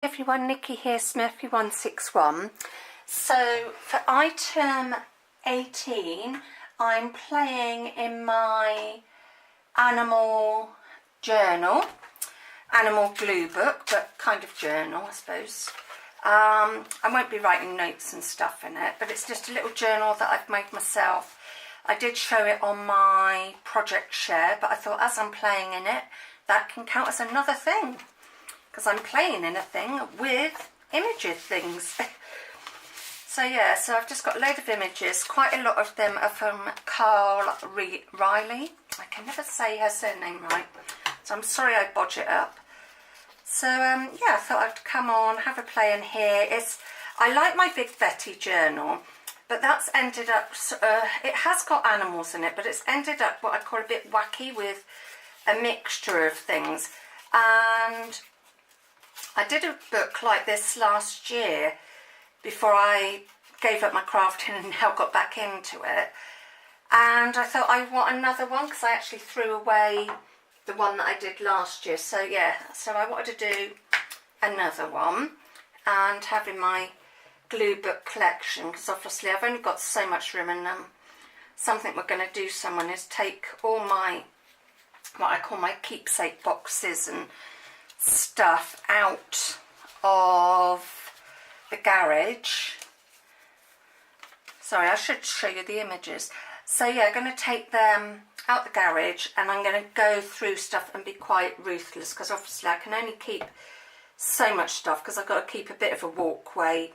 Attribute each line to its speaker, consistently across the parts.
Speaker 1: Everyone, Nikki here, Smurfy161. So for item 18, I'm playing in my animal journal, animal glue book, but kind of journal, I suppose. I won't be writing notes and stuff in it, but it's just a little journal that I've made myself. I did show it on my project share, but I thought as I'm playing in it, that can count as another thing. Because I'm playing in a thing with images things. So yeah, so I've just got a load of images. Quite a lot of them are from Carl Riley. I can never say her surname right, so I'm sorry I bodge it up. So yeah, I thought I'd come on, have a play in here. I like my Big Betty journal, but that's ended up, it has got animals in it, but it's ended up what I call a bit wacky with a mixture of things. And I did a book like this last year before I gave up my crafting and now got back into it, and I thought I want another one because I actually threw away the one that I did last year. So yeah, so I wanted to do another one and have in my glue book collection, because obviously I've only got so much room, and something we're going to do someone is take all my, what I call my keepsake boxes and stuff out of the garage. Sorry, I should show you the images. So yeah, I'm going to take them out the garage and I'm going to go through stuff and be quite ruthless, because obviously I can only keep so much stuff because I've got to keep a bit of a walkway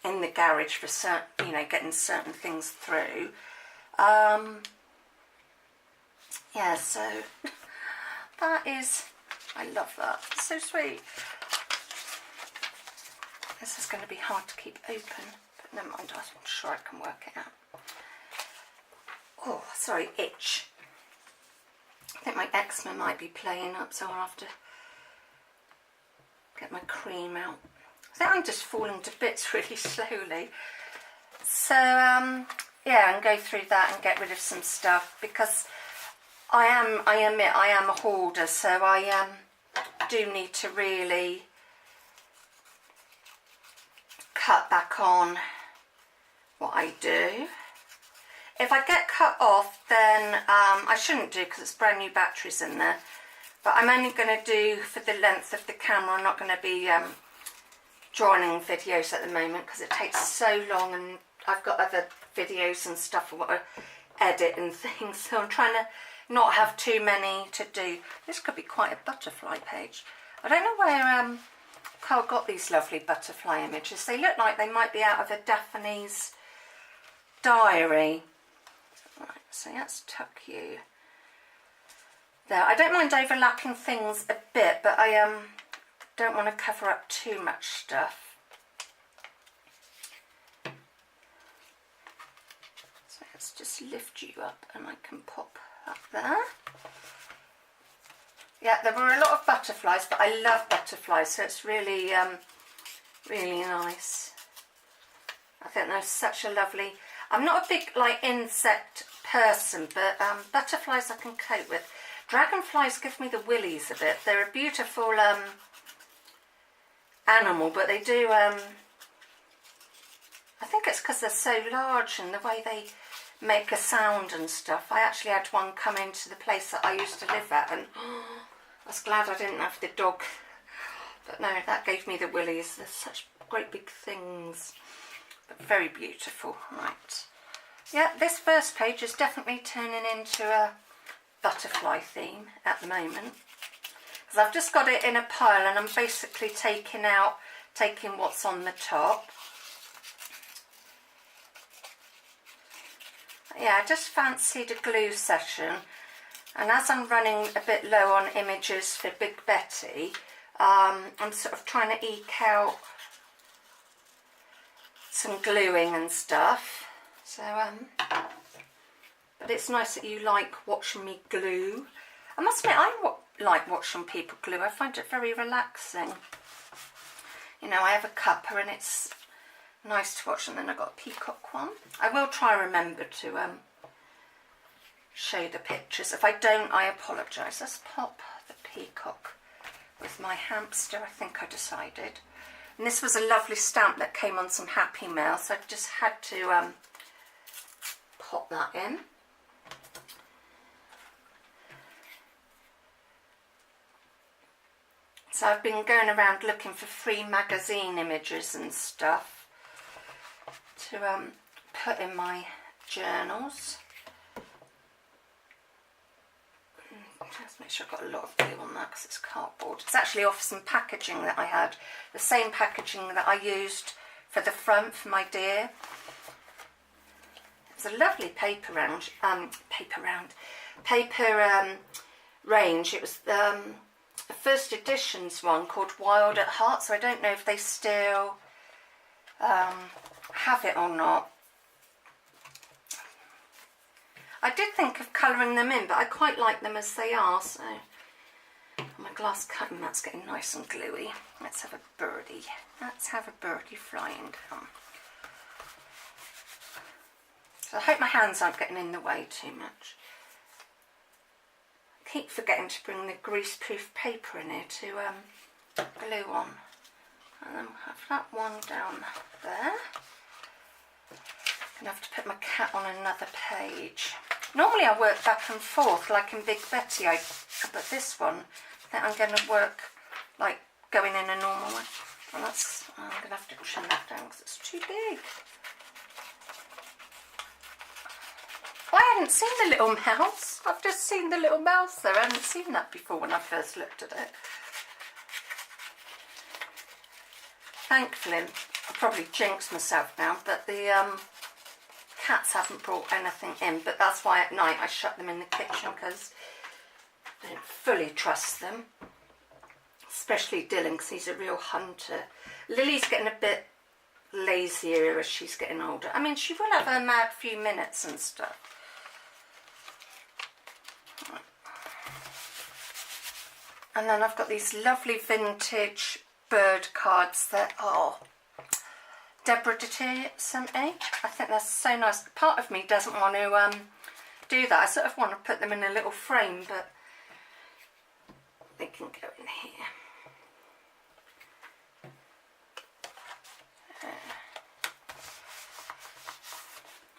Speaker 1: in the garage for certain, you know, getting certain things through. Yeah, so that is, I love that. It's so sweet. This is going to be hard to keep open, but never mind, I'm sure I can work it out. Oh, sorry, itch. I think my eczema might be playing up, so I'll have to get my cream out. I think I'm just falling to bits really slowly. So, yeah, and go through that and get rid of some stuff, because I admit I am a hoarder, so I do need to really cut back on what I do. If I get cut off, then I shouldn't do, because it's brand new batteries in there, but I'm only going to do for the length of the camera. I'm not going to be drawing videos at the moment because it takes so long, and I've got other videos and stuff I want to edit and things, so I'm trying to not have too many to do. This could be quite a butterfly page. I don't know where Carl got these lovely butterfly images. They look like they might be out of a Daphne's diary. Right, so let's tuck you there. I don't mind overlapping things a bit, but I don't want to cover up too much stuff. So let's just lift you up and I can pop up there. Yeah, there were a lot of butterflies, but I love butterflies, so it's really, really nice. I think they're such a lovely... I'm not a big, like, insect person, but butterflies I can cope with. Dragonflies give me the willies a bit. They're a beautiful animal, but they do... I think it's because they're so large and the way they make a sound and stuff. I actually had one come into the place that I used to live at, and I was glad I didn't have the dog, but no, that gave me the willies. They're such great big things, but very beautiful. Right, yeah, this first page is definitely turning into a butterfly theme at the moment, because I've just got it in a pile and I'm basically taking what's on the top. Yeah, I just fancied a glue session, and as I'm running a bit low on images for Big Betty, I'm sort of trying to eke out some gluing and stuff. So, but it's nice that you like watching me glue. I must admit, I like watching people glue. I find it very relaxing. You know, I have a cuppa and it's nice to watch, and then I've got a peacock one. I will try and remember to show the pictures. If I don't, I apologise. Let's pop the peacock with my hamster, I think I decided. And this was a lovely stamp that came on some Happy Mail, so I just had to pop that in. So I've been going around looking for free magazine images and stuff to put in my journals. Just make sure I've got a lot of glue on that because it's cardboard. It's actually off some packaging that I had. The same packaging that I used for the front for my deer. It's a lovely paper range. It was the first editions one called Wild at Heart, so I don't know if they still have it or not. I did think of colouring them in, but I quite like them as they are, so my glass cutting mat's getting nice and gluey. Let's have a birdie. Let's have a birdie flying down. So I hope my hands aren't getting in the way too much. I keep forgetting to bring the greaseproof paper in here to glue on. And then we'll have that one down there. I'm going to have to put my cat on another page. Normally I work back and forth like in Big Betty, but this one I think I'm going to work like going in a normal way. And that's, I'm going to have to trim that down because it's too big. I hadn't seen the little mouse. I've just seen the little mouse there. I hadn't seen that before when I first looked at it. Thankfully, I probably jinxed myself now, but the cats haven't brought anything in, but that's why at night I shut them in the kitchen because I don't fully trust them. Especially Dylan because he's a real hunter. Lily's getting a bit lazier as she's getting older. I mean, she will have her mad few minutes and stuff. And then I've got these lovely vintage bird cards that Deborah Detier sent me. I think they're so nice. Part of me doesn't want to do that. I sort of want to put them in a little frame, but they can go in here.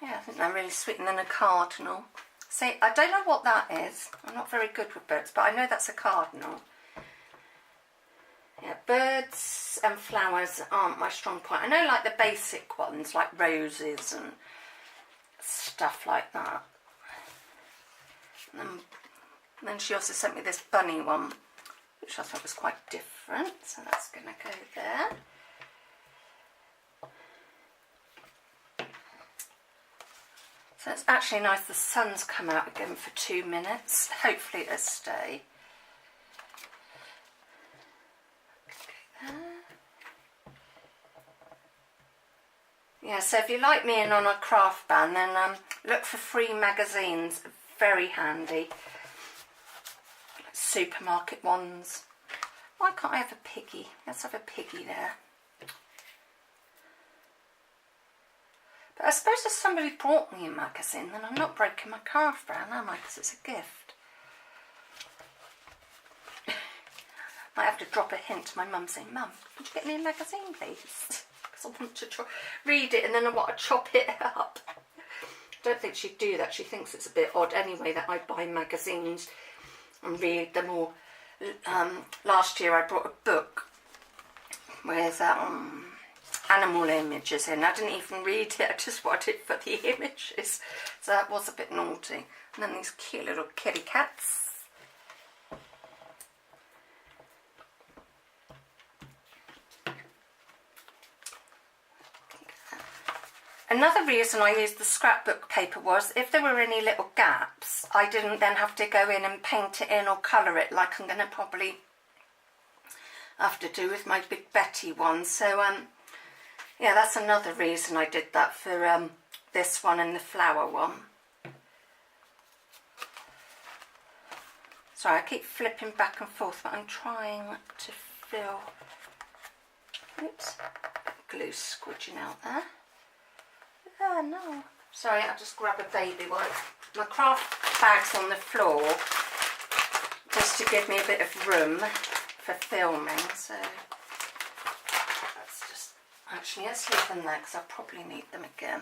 Speaker 1: Yeah, I think they're really sweet. And then a cardinal. See, I don't know what that is. I'm not very good with birds, but I know that's a cardinal. Yeah, birds and flowers aren't my strong point. I know like the basic ones, like roses and stuff like that. And then she also sent me this bunny one, which I thought was quite different. So that's going to go there. So it's actually nice the sun's come out again for 2 minutes. Hopefully it'll stay. Yeah, so if you like me in on a craft band, then look for free magazines. Very handy. Like supermarket ones. Why can't I have a piggy? Let's have a piggy there. But I suppose if somebody brought me a magazine, then I'm not breaking my craft band, am I? Because it's a gift. I have to drop a hint to my mum saying, "Mum, could you get me a magazine, please? Because I want to read it and then I want to chop it up." I don't think she'd do that. She thinks it's a bit odd anyway that I buy magazines and read them all. Last year I brought a book with animal images in. I didn't even read it, I just wanted it for the images. So that was a bit naughty. And then these cute little kitty cats. Another reason I used the scrapbook paper was if there were any little gaps, I didn't then have to go in and paint it in or colour it like I'm going to probably have to do with my Big Betty one. So yeah, that's another reason I did that for this one and the flower one. Sorry, I keep flipping back and forth, but I'm trying to fill. Oops, glue squidging out there. Oh no. Sorry, I'll just grab a baby wipe. My craft bag's on the floor just to give me a bit of room for filming, so let's just, actually let's leave them there because I'll probably need them again.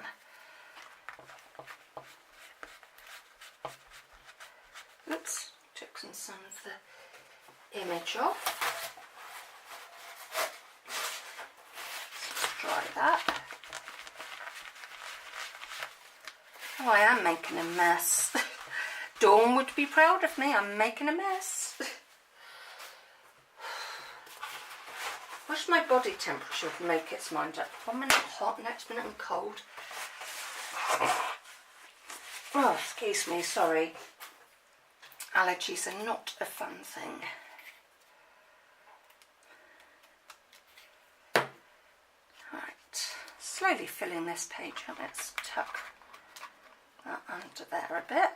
Speaker 1: Oops, took some of the image off. Let's dry that. Oh, I am making a mess. Dawn would be proud of me. I'm making a mess. Wish my body temperature would make its mind up. 1 minute hot, next minute I'm cold. Oh, excuse me, sorry. Allergies are not a fun thing. Right, slowly filling this page up. Let's tuck that under there a bit.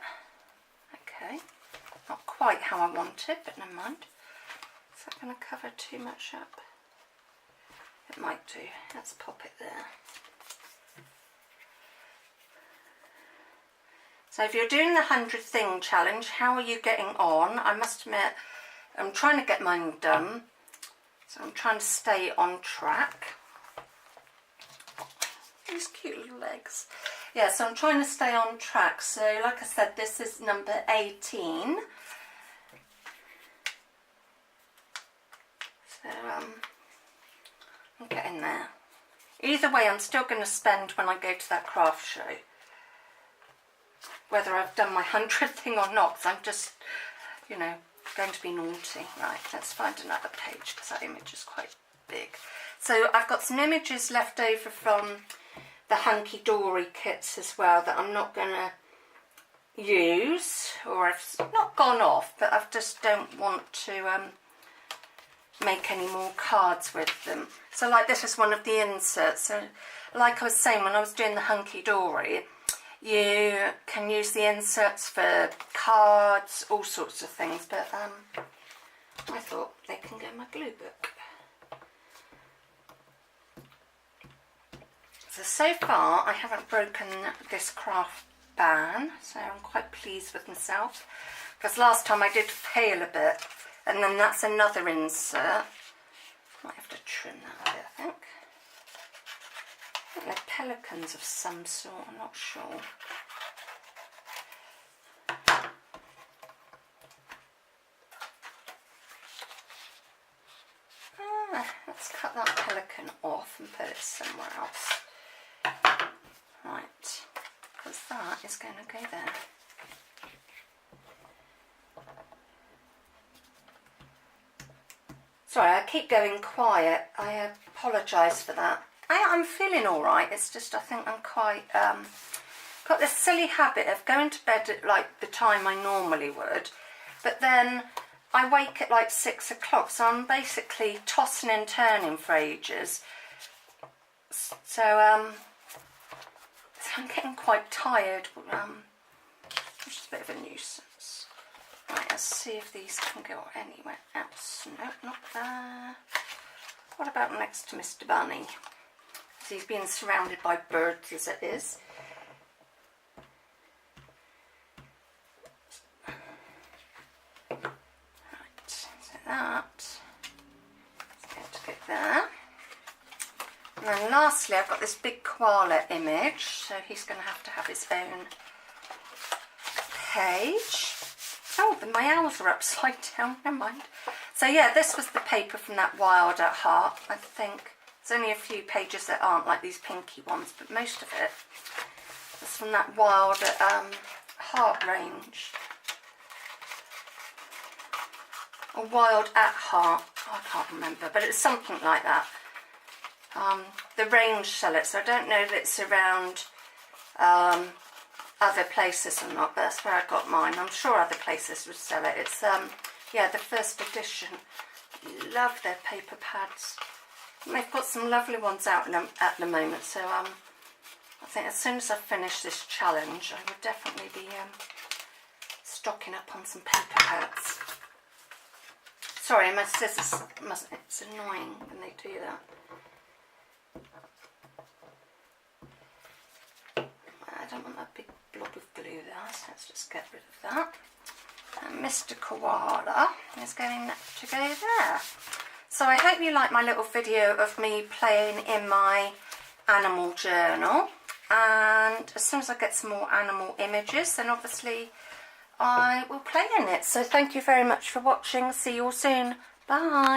Speaker 1: Okay, not quite how I wanted, but never mind. Is that going to cover too much up? It might do. Let's pop it there. So if you're doing the 100 thing challenge, how are you getting on? I must admit, I'm trying to get mine done. So I'm trying to stay on track. These cute little legs. Yeah, so I'm trying to stay on track. So like I said, this is number 18. So I'm getting there. Either way, I'm still going to spend when I go to that craft show. Whether I've done my 100th thing or not, because I'm just, you know, going to be naughty. Right, let's find another page because that image is quite big. So I've got some images left over from the Hunky Dory kits as well that I'm not going to use, or I've not gone off, but I just don't want to make any more cards with them. So like this is one of the inserts. So like I was saying, when I was doing the Hunky Dory, you can use the inserts for cards, all sorts of things, but I thought they can go in my glue book. So far I haven't broken this craft ban, so I'm quite pleased with myself, because last time I did fail a bit, and then that's another insert. Might have to trim that a bit, I think. I think they're pelicans of some sort, I'm not sure. Let's cut that pelican off and put it somewhere else. Right, because that is going to go there. Sorry, I keep going quiet. I apologise for that. I'm feeling alright, it's just I think I'm quite, got this silly habit of going to bed at like the time I normally would, but then I wake at like 6 o'clock, so I'm basically tossing and turning for ages. So I'm getting quite tired, which is a bit of a nuisance. Right, let's see if these can go anywhere else. No, not there. What about next to Mr. Bunny? He's being surrounded by birds as it is. Right, so that's going to go there. And then lastly, I've got this big koala image, so he's going to have his own page. Oh, but my owls are upside down, never mind. So yeah, this was the paper from that Wild at Heart, I think. There's only a few pages that aren't like these pinky ones, but most of it is from that Wild at Heart range. Or Wild at Heart, I can't remember, but it's something like that. The range sell it, so I don't know if it's around other places or not, but that's where I got mine. I'm sure other places would sell it. It's, yeah, the first edition. Love their paper pads. And they've got some lovely ones out at the moment, so I think as soon as I finish this challenge, I would definitely be stocking up on some paper pads. Sorry, my scissors, it's annoying when they do that. I don't want that big blob of glue there, so let's just get rid of that. And Mr. Koala is going to go there. So I hope you like my little video of me playing in my animal journal, and as soon as I get some more animal images, then obviously I will play in it. So thank you very much for watching. See you all soon. Bye.